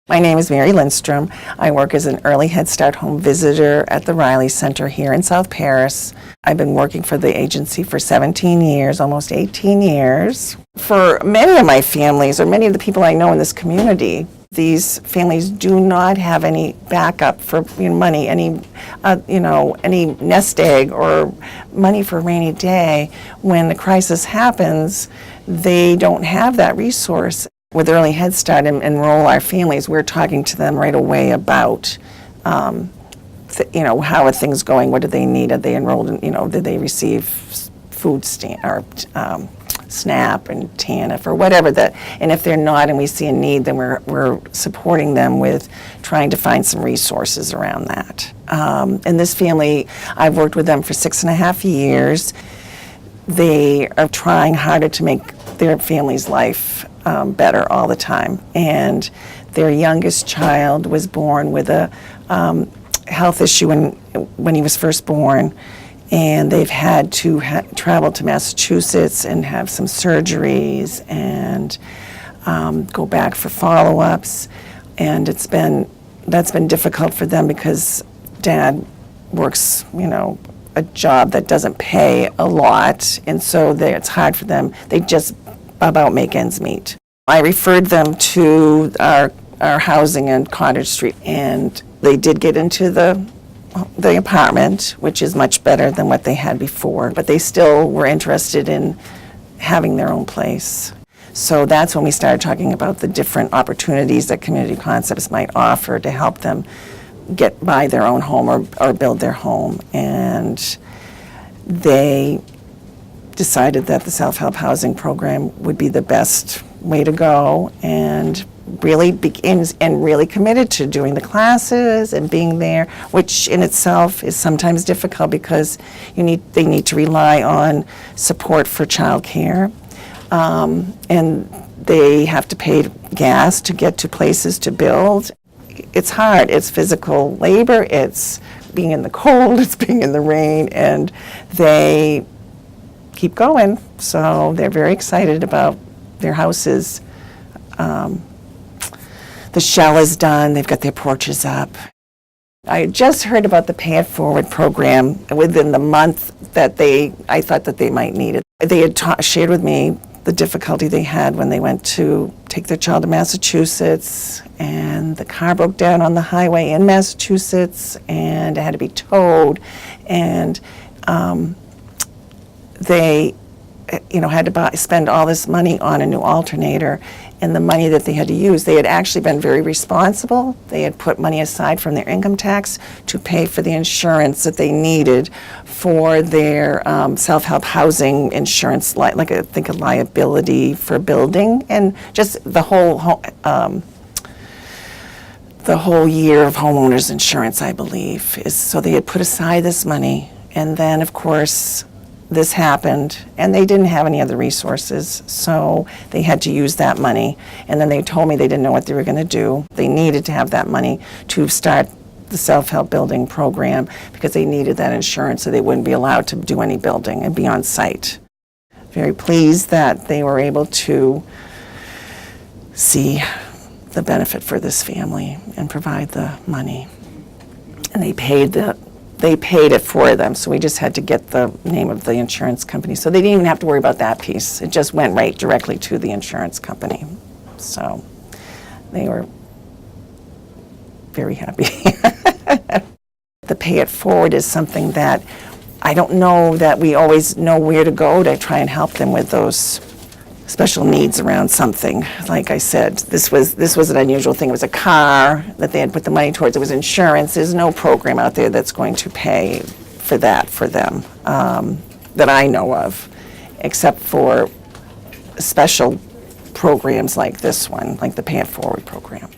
My name is Mary Lindstrom. I work as an early Head Start home visitor at the Riley Center here in South Paris. I've been working for the agency for 17 years, almost 18 years. For many of my families, or many of the people I know in this community, these families do not have any backup for money, any nest egg or money for a rainy day. When the crisis happens, they don't have that resource. With Early Head Start and Enroll Our Families, we're talking to them right away about, how are things going? What do they need? Are they enrolled in, did they receive food stamp or SNAP and TANF or whatever that? And if they're not, and we see a need, then we're supporting them with trying to find some resources around that. And this family, I've worked with them for 6.5 years. They are trying harder to make their family's life better all the time. And their youngest child was born with a health issue when he was first born, and they've had to travel to Massachusetts and have some surgeries and go back for follow-ups. And that's been difficult for them because Dad works, a job that doesn't pay a lot, and so it's hard for them. They just about make ends meet. I referred them to our housing in Cottage Street, and they did get into the apartment, which is much better than what they had before, but they still were interested in having their own place. So that's when we started talking about the different opportunities that Community Concepts might offer to help them buy their own home or build their home. And they decided that the self-help housing program would be the best way to go, and really really committed to doing the classes and being there, which in itself is sometimes difficult because they need to rely on support for childcare, and they have to pay gas to get to places to build. It's hard. It's physical labor. It's being in the cold. It's being in the rain, and they keep going. So they're very excited about their houses. The shell is done. They've got their porches up. I just heard about the Pay It Forward program within the month that I thought that they might need it. They had shared with me the difficulty they had when they went to take their child to Massachusetts, and the car broke down on the highway in Massachusetts, and it had to be towed, and they had to spend all this money on a new alternator, and the money that they had to use, they had actually been very responsible. They had put money aside from their income tax to pay for the insurance that they needed for their self-help housing insurance, like I think a liability for building, and just the whole year of homeowners insurance, I believe. So they had put aside this money, and then of course this happened, and they didn't have any other resources, so they had to use that money. And then they told me they didn't know what they were going to do. They needed to have that money to start the self-help building program because they needed that insurance, so they wouldn't be allowed to do any building and be on site. Very pleased that they were able to see the benefit for this family and provide the money. And they paid it for them, so we just had to get the name of the insurance company. So they didn't even have to worry about that piece. It just went right directly to the insurance company. So they were very happy. The Pay It Forward is something that I don't know that we always know where to go to try and help them with those special needs around something. Like I said, this was an unusual thing. It was a car that they had put the money towards. It was insurance. There's no program out there that's going to pay for that for them that I know of, except for special programs like this one, like the Pay It Forward program.